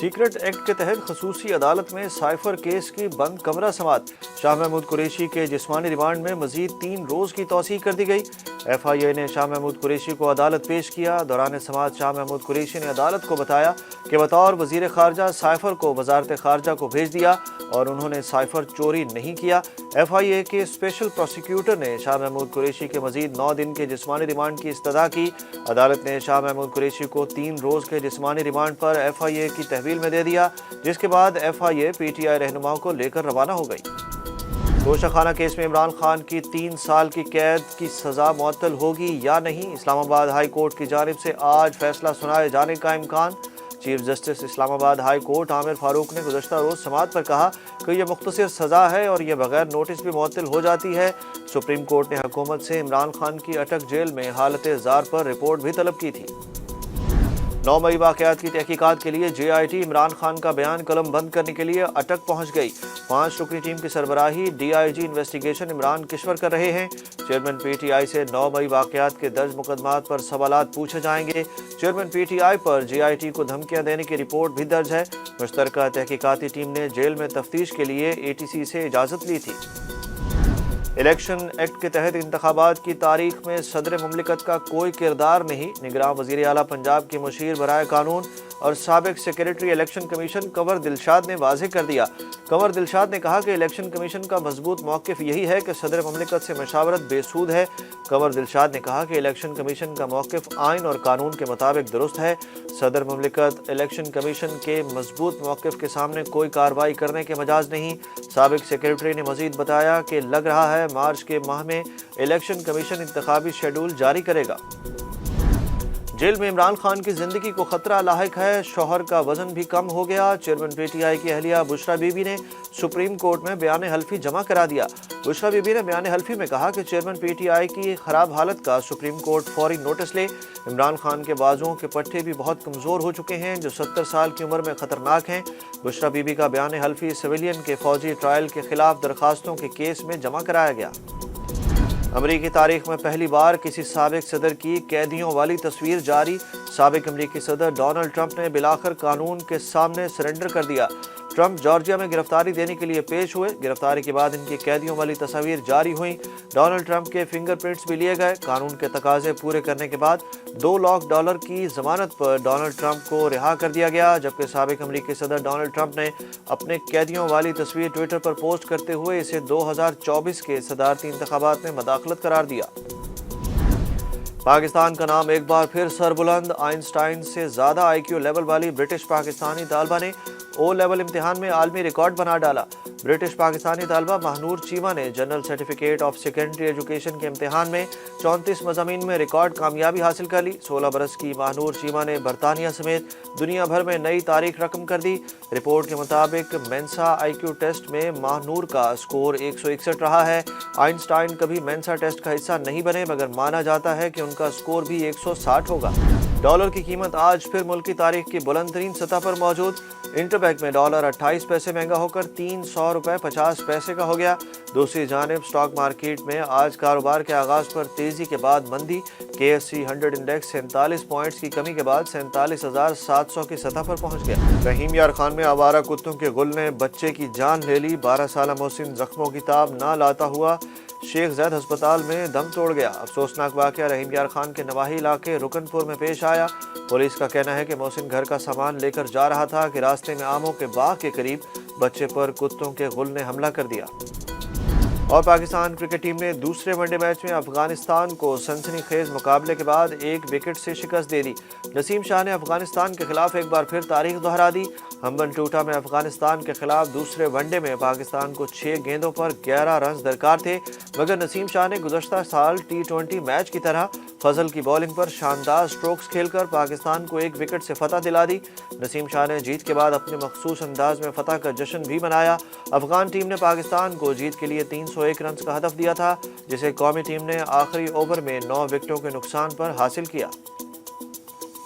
Secret act के तहत खसूसी अदालत में साइफर केस की बंद कमरा समात। शाह महमूद कुरैशी के जिस्मानी रिमांड में मजीद 3 रोज की तौसीह कर दी गई। FIA ने शाह महमूद कुरैशी को अदालत पेश किया। दौरान समात शाह महमूद कुरैशी ने अदालत को बताया कि बतौर वजीर खारजा साइफर को वजारत खारजा को भेज दिया और उन्होंने साइफर चोरी नहीं किया। FIA के स्पेशल प्रोसिक्यूटर ने शाह महमूद कुरैशी के मजीद 9 दिन के जिस्मानी रिमांड की इस्तदा की। अदालत ने शाह महमूद कुरैशी को 3 रोज के जिस्मानी रिमांड पर FIA की तहवील में दे दिया, जिसके बाद FIA PTI रहनुमाओं को लेकर रवाना हो गई। गोशाखाना केस में इमरान खान की 3 साल की कैद की सजा मुअत्तल होगी या नहीं, इस्लामाबाद हाई कोर्ट की जानिब से आज फैसला सुनाए जाने का इम्कान। Chief justice Islamabad high court Aamir Farooq ने गुज़श्ता रोज़ समात पर कहा कि यह मुख्तसर सज़ा है और यह बगैर नोटिस भी मुअत्तल हो जाती है। सुप्रीम कोर्ट ने हुकूमत से इमरान खान की अटक जेल में हालत ज़ार पर रिपोर्ट भी तलब की थी। 9 मई वाक़यात की तहकीकात के लिए JIT इमरान खान का बयान कलम बंद करने के लिए अटक पहुँच गई। 5 रुकनी टीम की सरबराही DIG इन्वेस्टिगेशन इमरान किश्वर कर रहे हैं। चेयरमैन PTI से 9 मई वाक़यात के दर्ज मुकदमात पर सवालात पूछे जाएंगे। चेयरमैन PTI पर JIT को धमकियां देने की रिपोर्ट भी दर्ज है। मुश्तरका तहकीकाती टीम ने जेल में तफ्तीश के लिए ATC से इजाज़त ली थी। इलेक्शन एक्ट के तहत इंतखाबात की तारीख में सदर मुमलिकत का कोई किरदार नहीं, निगरान वज़ीर आला पंजाब के मुशीर बराए कानून और साबिक secretary election commission Kanwar Dilshad ने वाज़ेह कर दिया। कंवर दिलशाद ने कहा कि इलेक्शन कमीशन का मजबूत मौक़िफ़ यही है कि सदर मुमलिकत से मशावरत बेसूद है। कंवर दिलशाद ने कहा कि इलेक्शन कमीशन का मौक़िफ़ आइन और कानून के मुताबिक दुरुस्त है। सदर मुमलिकत इलेक्शन कमीशन के मजबूत मौक़िफ़ के सामने कोई कार्रवाई करने के मजाज नहीं। साबिक सेक्रेटरी ने मज़ीद बताया कि लग रहा है मार्च के माह में इलेक्शन कमीशन इंतखाबी शेड्यूल जारी करेगा। जेल में इमरान खान की जिंदगी को खतरा लाहिक है, शौहर का वजन भी कम हो गया। चेयरमैन PTI की अहलिया बुशरा बीबी ने सुप्रीम कोर्ट में बयान हल्फी जमा करा दिया। बुशरा बीबी ने बयान हल्फी में कहा कि चेयरमैन PTI की खराब हालत का सुप्रीम कोर्ट फौरी नोटिस ले। इमरान खान के बाजुओं के पट्टे भी बहुत कमज़ोर हो चुके हैं, जो 70 साल की उम्र में ख़तरनाक हैं। बुशरा बीबी का बयान हल्फी सिविलियन के फौजी ट्रायल के खिलाफ दरखास्तों के केस में जमा कराया गया। अमरीकी तारीख में पहली बार किसी साबिक सदर की कैदियों वाली तस्वीर जारी। साबिक अमरीकी सदर डोनाल्ड ट्रंप ने बिलाखिर कानून के सामने सरेंडर कर दिया। ट्रंप जॉर्जिया में गिरफ्तारी देने के लिए पेश हुए। गिरफ्तारी के बाद इनकी कैदियों वाली तस्वीर जारी हुई। डोनाल्ड ट्रंप के फिंगरप्रिंट्स भी लिए गए। कानून के तकाजे पूरे करने के बाद $2 लाख की जमानत पर डोनाल्ड ट्रंप को रिहा कर दिया गया, जबकि साबिक अमरीकी सदर डोनाल्ड ट्रंप ने अपने कैदियों वाली तस्वीर ट्विटर पर पोस्ट करते हुए इसे 2024 के सदारती इंतखाबात में मदाखलत करार दिया। पाकिस्तान का नाम एक बार फिर सरबुलंद। आइंस्टाइन से ज़्यादा IQ लेवल वाली ब्रिटिश पाकिस्तानी तालबा ने O लेवल इम्तिहान में आलमी रिकॉर्ड बना डाला। ब्रिटिश पाकिस्तानी तालबा महनूर चीमा ने general certificate of secondary education के इम्तिहान में 34 मज़ामीन में रिकॉर्ड कामयाबी हासिल कर ली। 16 बरस की महनूर चीमा ने बरतानिया समेत दुनिया भर में नई तारीख रकम कर दी। रिपोर्ट के मुताबिक मेंसा IQ टेस्ट में महनूर का स्कोर 161 रहा है। आइंस्टाइन कभी मेंसा टेस्ट का हिस्सा नहीं बने, मगर माना जाता है कि उनका स्कोर भी 160 होगा। डॉलर की कीमत आज फिर मुल्की तारीख की बुलंद तरीन सतह पर मौजूद। इंटरबैंक में डॉलर 28 पैसे महंगा होकर 300 रुपये 50 पैसे का हो गया। दूसरी जानिब स्टॉक मार्केट में आज कारोबार के आगाज पर तेजी के बाद मंदी। KSE 100 इंडेक्स 47 पॉइंट्स की कमी के बाद 47,700 की सतह पर पहुंच गया। रहीम यार खान में आवारा कुत्तों के गुल ने बच्चे की जान ले ली। 12 साल मोहसिन जख्मों की ताब ना लाता हुआ शेख जैद अस्पताल में दम तोड़ गया। अफसोसनाक वाक़या रहीम यार खान के नवाही इलाके रुकनपुर में पेश आया। पुलिस का कहना है कि मोहसिन घर का सामान लेकर जा रहा था कि रास्ते में आमों के बाग के करीब बच्चे पर कुत्तों के गुल ने हमला कर दिया। और पाकिस्तान क्रिकेट टीम ने दूसरे वनडे मैच में अफगानिस्तान को सनसनीखेज मुकाबले के बाद 1 विकेट से शिकस्त दे दी। नसीम शाह ने अफगानिस्तान के खिलाफ एक बार फिर तारीख दोहरा दी। हम्बन टूटा में अफगानिस्तान के खिलाफ दूसरे वनडे में पाकिस्तान को 6 गेंदों पर 11 रन दरकार थे, मगर नसीम शाह ने गुज़श्ता साल T20 मैच की तरह फजल की बॉलिंग पर शानदार स्ट्रोक्स खेलकर पाकिस्तान को 1 विकेट से फतह दिला दी। नसीम शाह ने जीत के बाद अपने मखसूस अंदाज में फतह का जश्न भी मनाया। अफगान टीम ने पाकिस्तान को जीत के लिए 301 रन का हदफ दिया था, जिसे कौमी टीम ने आखिरी ओवर में 9 विकेटों के नुकसान पर हासिल किया।